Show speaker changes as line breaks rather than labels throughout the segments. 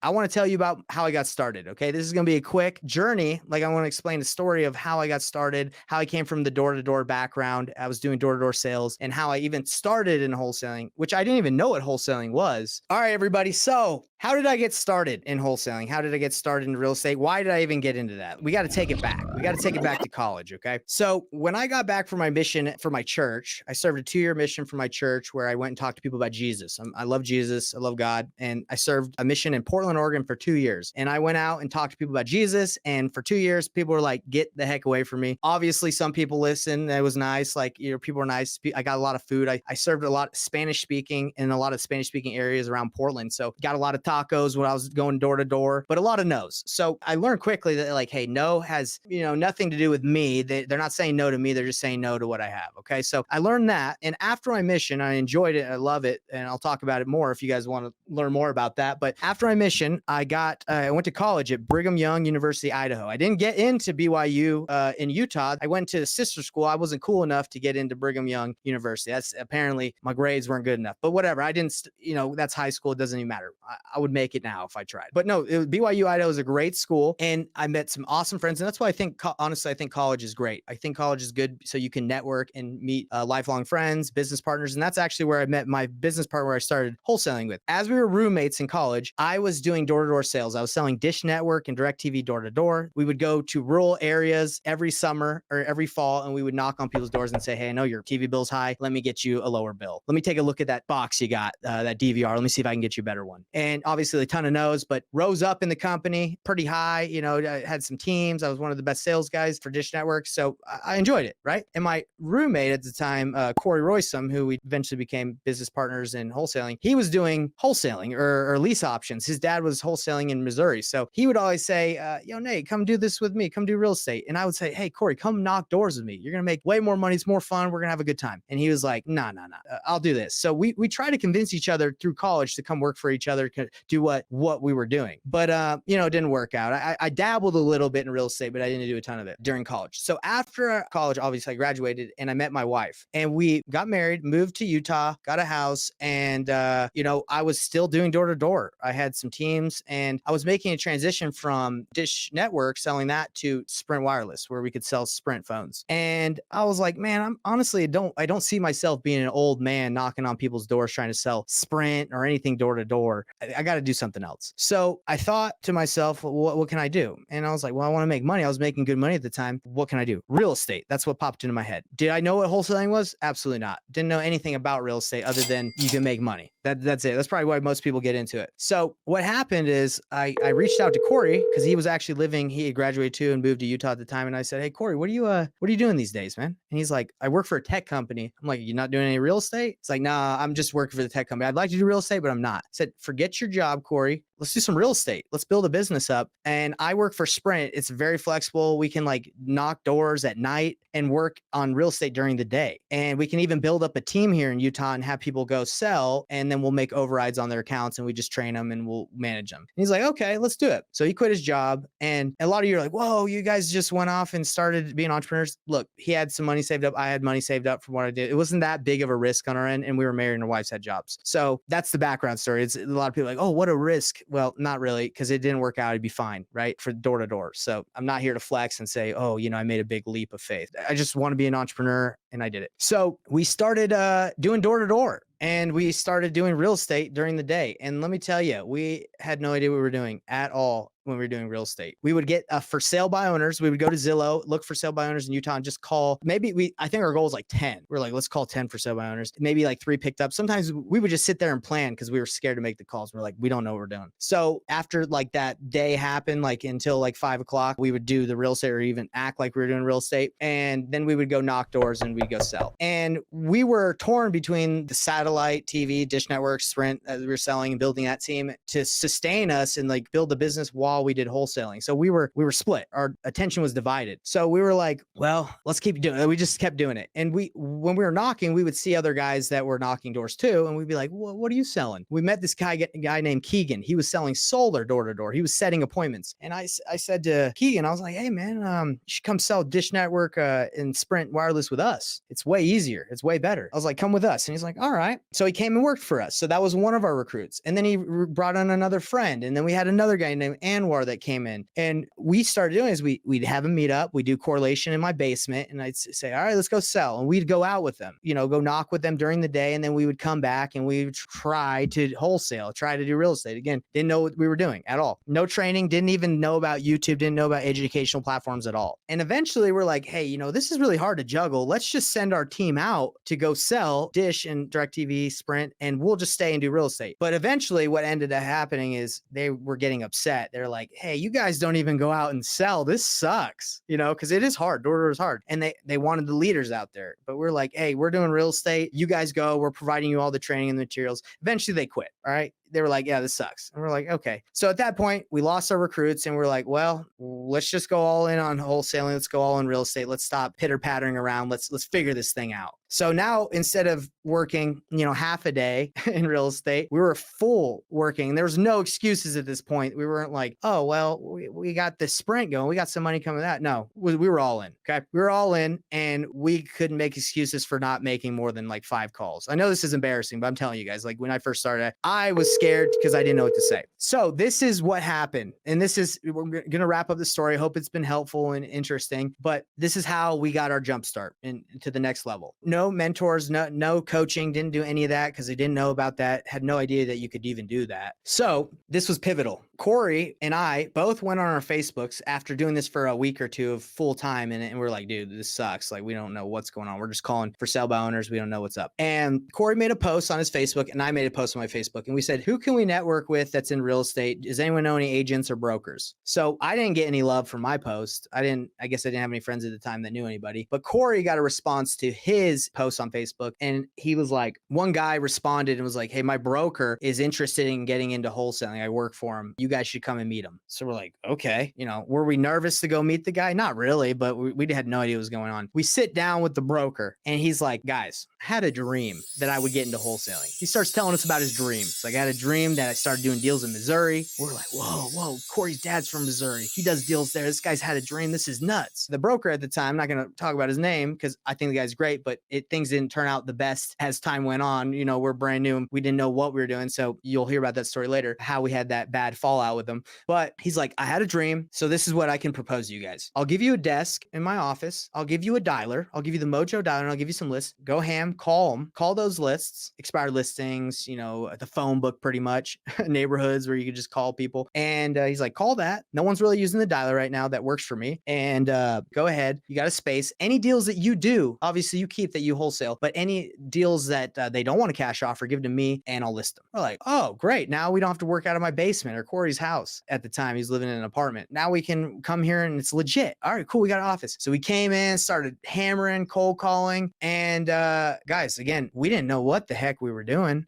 I want to tell you about how I got started. Okay. This is going to be a quick journey. Like, I want to explain the story of how I got started, how I came from the door-to-door background. I was doing door-to-door sales, and how I even started in wholesaling, which I didn't even know what wholesaling was. All right, everybody. So how did I get started in wholesaling? How did I get started in real estate? Why did I even get into that? We got to take it back. We got to take it back to college. Okay. So when I got back from my mission for my church, I served a 2-year mission for my church where I went and talked to people about Jesus. I love Jesus. I love God. And I served a mission in Portland, Oregon for 2 years. And I went out and talked to people about Jesus. And for 2 years, people were like, get the heck away from me. Obviously, some people listened. It was nice. Like, people were nice. I got a lot of food. I served a lot of Spanish speaking in a lot of Spanish speaking areas around Portland. So got a lot of tacos when I was going door to door, but a lot of no's. So I learned quickly that, like, hey, no has, nothing to do with me. They're not saying no to me. They're just saying no to what I have. Okay. So I learned that. And after my mission, I enjoyed it. I love it. And I'll talk about it more if you guys want to learn more about that. But after my mission, I went to college at Brigham Young University, Idaho. I didn't get into BYU in Utah. I went to a sister school. I wasn't cool enough to get into Brigham Young University. That's apparently my grades weren't good enough, but whatever. I didn't, that's high school. It doesn't even matter. I would make it now if I tried. But no, BYU Idaho is a great school, and I met some awesome friends. And that's why I think, honestly, I think college is great. I think college is good so you can network and meet lifelong friends, business partners. And that's actually where I met my business partner, where I started wholesaling with. As we were roommates in college, I was doing door-to-door sales. I was selling Dish Network and DirecTV door-to-door. We would go to rural areas every summer or every fall, and we would knock on people's doors and say, hey, I know your TV bill's high. Let me get you a lower bill. Let me take a look at that box you got, that DVR. Let me see if I can get you a better one. And obviously a ton of no's, but rose up in the company pretty high. I had some teams. I was one of the best sales guys for Dish Network. So I enjoyed it, right? And my roommate at the time, Corey Roysum, who we eventually became business partners in wholesaling, he was doing wholesaling or lease options. His dad was wholesaling in Missouri. So he would always say, Nate, come do this with me. Come do real estate. And I would say, hey, Corey, come knock doors with me. You're going to make way more money. It's more fun. We're going to have a good time. And he was like, no, I'll do this. So we try to convince each other through college to come work for each other, do what we were doing. But, it didn't work out. I dabbled a little bit in real estate, but I didn't do a ton of it during college. So after college, obviously I graduated and I met my wife, and we got married, moved to Utah, got a house. And, I was still doing door to door. I had some teams, and I was making a transition from Dish Network, selling that, to Sprint Wireless, where we could sell Sprint phones. And I was like, man, I don't see myself being an old man knocking on people's doors trying to sell Sprint or anything door to door. I got to do something else. So I thought to myself, what can I do? And I was like, well, I want to make money. I was making good money at the time. What can I do? Real estate. That's what popped into my head. Did I know what wholesaling was? Absolutely not. Didn't know anything about real estate other than you can make money. That's it. That's probably why most people get into it. So what happened is I reached out to Corey, because he was actually he had graduated too and moved to Utah at the time. And I said, hey, Corey, what are you doing these days, man? And he's like, I work for a tech company. I'm like, you're not doing any real estate? It's like, nah, I'm just working for the tech company. I'd like to do real estate, but I'm not. I said, forget your job, Corey. Let's do some real estate. Let's build a business up. And I work for Sprint. It's very flexible. We can knock doors at night and work on real estate during the day. And we can even build up a team here in Utah and have people go sell. And then we'll make overrides on their accounts, and we just train them and we'll manage them. And he's like, okay, let's do it. So he quit his job. And a lot of you are like, whoa, you guys just went off and started being entrepreneurs. Look, he had some money saved up. I had money saved up from what I did. It wasn't that big of a risk on our end. And we were married and our wives had jobs. So that's the background story. It's a lot of people like, oh, what a risk. Well, not really, because it didn't work out. It'd be fine, right? For door to door. So I'm not here to flex and say, oh, I made a big leap of faith. I just want to be an entrepreneur, and I did it. So we started doing door to door. And we started doing real estate during the day. And let me tell you, we had no idea what we were doing at all when we were doing real estate. We would get for sale by owners. We would go to Zillow, look for sale by owners in Utah, and just call. I think our goal was 10. We're like, let's call 10 for sale by owners. Maybe 3 picked up. Sometimes we would just sit there and plan because we were scared to make the calls. We're like, we don't know what we're doing. So after that day happened, until 5 o'clock, we would do the real estate or even act like we were doing real estate. And then we would go knock doors and we'd go sell. And we were torn between the satellite TV, Dish Network, Sprint, as we were selling and building that team to sustain us and build the business while we did wholesaling. So we were split. Our attention was divided. So we were like, well, let's keep doing it. We just kept doing it. And when we were knocking, we would see other guys that were knocking doors too. And we'd be like, well, what are you selling? We met this guy named Keegan. He was selling solar door to door. He was setting appointments. And I said to Keegan, I was like, hey man, you should come sell Dish Network and Sprint wireless with us. It's way easier. It's way better. I was like, come with us. And he's like, all right. right? So he came and worked for us. So that was one of our recruits. And then he brought on another friend. And then we had another guy named Anwar that came in. And we started doing is we'd have him meet up. We do correlation in my basement. And I'd say, all right, let's go sell. And we'd go out with them, go knock with them during the day. And then we would come back and we would try to wholesale, try to do real estate. Again, didn't know what we were doing at all. No training, didn't even know about YouTube, didn't know about educational platforms at all. And eventually we're like, hey, this is really hard to juggle. Let's just send our team out to go sell Dish and DirecTV, Sprint, and we'll just stay and do real estate. But eventually what ended up happening is they were getting upset. They're like, hey, you guys don't even go out and sell. This sucks, because it is hard. Door-to-door is hard. And they wanted the leaders out there. But we're like, hey, we're doing real estate. You guys go. We're providing you all the training and the materials. Eventually they quit. All right. They were like, yeah, this sucks. And we're like, okay. So at that point, we lost our recruits and we're like, well, let's just go all in on wholesaling. Let's go all in real estate. Let's stop pitter-pattering around. Let's figure this thing out. So now instead of working, half a day in real estate, we were full working. There was no excuses at this point. We weren't like, oh, well, we got this Sprint going. We got some money coming out. No, we were all in. Okay. We were all in and we couldn't make excuses for not making more than like 5 calls. I know this is embarrassing, but I'm telling you guys, like when I first started, I was scared because I didn't know what to say. So this is what happened. And we're going to wrap up the story. I hope it's been helpful and interesting, but this is how we got our jump start to the next level. No mentors, no coaching, didn't do any of that because I didn't know about that, had no idea that you could even do that. So this was pivotal. Corey and I both went on our Facebooks after doing this for a week or two of full time. And we're like, dude, this sucks. Like, we don't know what's going on. We're just calling for sale by owners. We don't know what's up. And Corey made a post on his Facebook and I made a post on my Facebook. And we said, who can we network with that's in real estate? Does anyone know any agents or brokers? So I didn't get any love from my post. I guess I didn't have any friends at the time that knew anybody, but Corey got a response to his post on Facebook. And he was like, one guy responded and was like, hey, my broker is interested in getting into wholesaling. I work for him. You guys should come and meet him. So we're like, okay, were we nervous to go meet the guy? Not really, but we had no idea what was going on. We sit down with the broker and he's like, guys, I had a dream that I would get into wholesaling. He starts telling us about his dream. It's like, I had a dream that I started doing deals in Missouri. We're like, whoa, Corey's dad's from Missouri. He does deals there. This guy's had a dream. This is nuts. The broker at the time, I'm not going to talk about his name because I think the guy's great, but things didn't turn out the best as time went on. We're brand new. We didn't know what we were doing. So you'll hear about that story later, how we had that bad fallout with him. But he's like, I had a dream. So this is what I can propose to you guys. I'll give you a desk in my office. I'll give you a dialer. I'll give you the Mojo dialer and I'll give you some lists. Go ham, call them, call those lists, expired listings, the phone book pretty much, neighborhoods where you could just call people. And he's like, call that. No one's really using the dialer right now. That works for me. And go ahead. You got a space. Any deals that you do, obviously you keep that you wholesale, but any deals that they don't want to cash offer, give to me and I'll list them. We're like, oh, great. Now we don't have to work out of my basement or Corey's house. At the time, he's living in an apartment. Now we can come here and it's legit. All right, cool. We got an office. So we came in, started hammering, cold calling. And guys, again, we didn't know what the heck we were doing.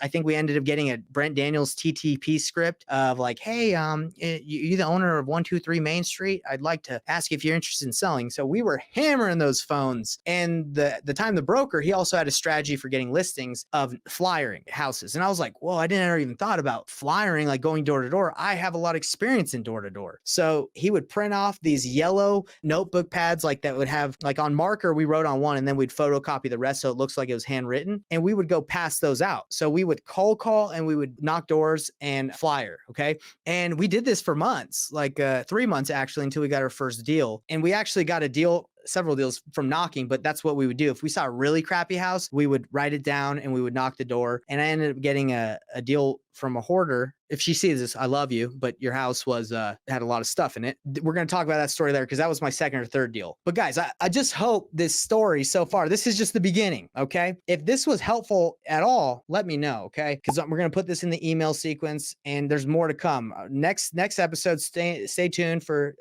I think we ended up getting a Brent Daniels TTP script of like, hey, you the owner of 123 Main Street? I'd like to ask if you're interested in selling. So we were hammering those phones. And the time the broker, he also had a strategy for getting listings of flyering houses. And I was like, whoa, I didn't ever even thought about flyering, like going door to door. I have a lot of experience in door to door. So he would print off these yellow notebook pads like that would have like on marker, we wrote on one and then we'd photocopy the rest. So it looks like it was handwritten and we would go pass those out. So we would cold call and we would knock doors and flyer. Okay. And we did this for months, like 3 months actually, until we got our first deal. And we actually got a deal, several deals from knocking, but that's what we would do. If we saw a really crappy house, we would write it down and we would knock the door. And I ended up getting a deal from a hoarder. If she sees this, I love you, but your house was had a lot of stuff in it. We're going to talk about that story there because that was my second or third deal. But guys, I just hope this story so far, this is just the beginning, okay? If this was helpful at all, let me know, okay? Because we're going to put this in the email sequence and there's more to come. Next episode, stay tuned for,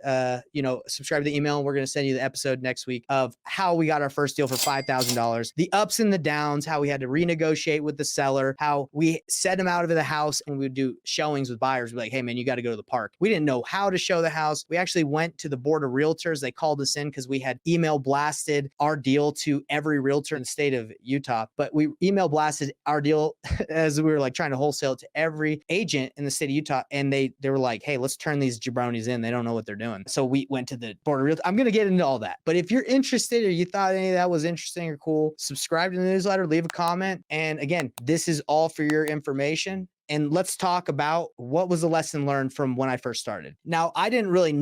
subscribe to the email and we're going to send you the episode next week of how we got our first deal for $5,000, the ups and the downs, how we had to renegotiate with the seller, how we set him out of the house and we would do showings with buyers. We're like, hey man, you got to go to the park. We didn't know how to show the house. We actually went to the board of realtors. They called us in because we had email blasted our deal to every realtor in the state of Utah, but we email blasted our deal as we were like trying to wholesale it to every agent in the state of Utah. And they were like, hey, let's turn these jabronis in. They don't know what they're doing. So we went to the board of realtors. I'm going to get into all that, but if you're interested or you thought any of that was interesting or cool, subscribe to the newsletter, leave a comment. And again, this is all for your information. And let's talk about what was the lesson learned from when I first started. Now, I didn't really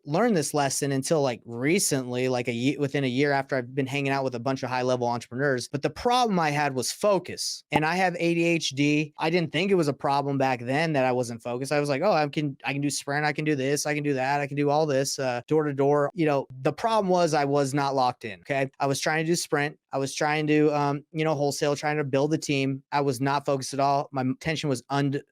learn this lesson until like recently, like within a year after I've been hanging out with a bunch of high-level entrepreneurs. But the problem I had was focus. And I have ADHD. I didn't think it was a problem back then that I wasn't focused. I was like, oh, I can do sprint, I can do this, I can do that, I can do all this, door to door. The problem was I was not locked in. Okay. I was trying to do sprint. I was trying to, wholesale, trying to build a team. I was not focused at all. My attention was undivided,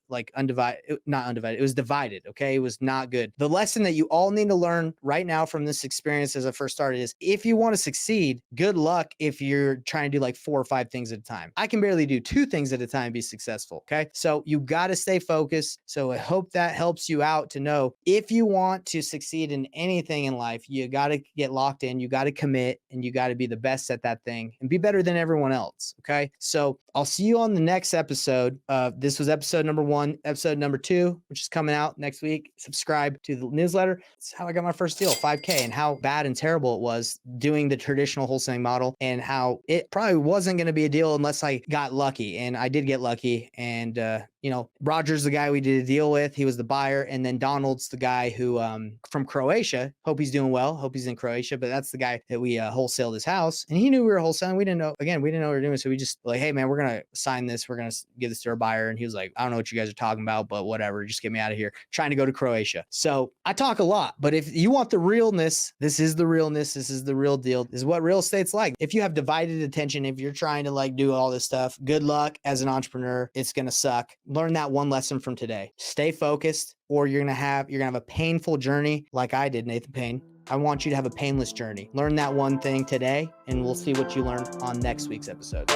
not undivided. It was divided. Okay. It was not good. The lesson that you all need to learn right now from this experience as I first started is if you want to succeed, good luck if you're trying to do like 4 or 5 things at a time. I can barely do 2 things at a time and be successful. Okay. So you got to stay focused. So I hope that helps you out to know if you want to succeed in anything in life, you got to get locked in, you got to commit, and you got to be the best at that thing and be better than everyone else. Okay. So I'll see you on the next episode. This was episode number 1, episode number 2, which is coming out next week. Subscribe to the newsletter. It's how I got my first deal, 5K, and how bad and terrible it was doing the traditional wholesaling model and how it probably wasn't going to be a deal unless I got lucky. And I did get lucky. And, Roger's the guy we did a deal with. He was the buyer. And then Donald's the guy who, from Croatia, hope he's doing well. Hope he's in Croatia, but that's the guy that we wholesaled his house. And he knew we were wholesaling. We didn't know what we were doing. So we just like, hey man, we're going to sign this. We're going to give this to our buyer. And he was like, I don't know what you guys are talking about, but whatever, just get me out of here. Trying to go to Croatia. So I talk a lot, but if you want the realness, this is the realness. This is the real deal. This is what real estate's like. If you have divided attention, if you're trying to like do all this stuff, good luck as an entrepreneur. It's going to suck. Learn that one lesson from today. Stay focused, or you're going to have a painful journey like I did, Nathan Payne. I want you to have a painless journey. Learn that one thing today, and we'll see what you learn on next week's episode.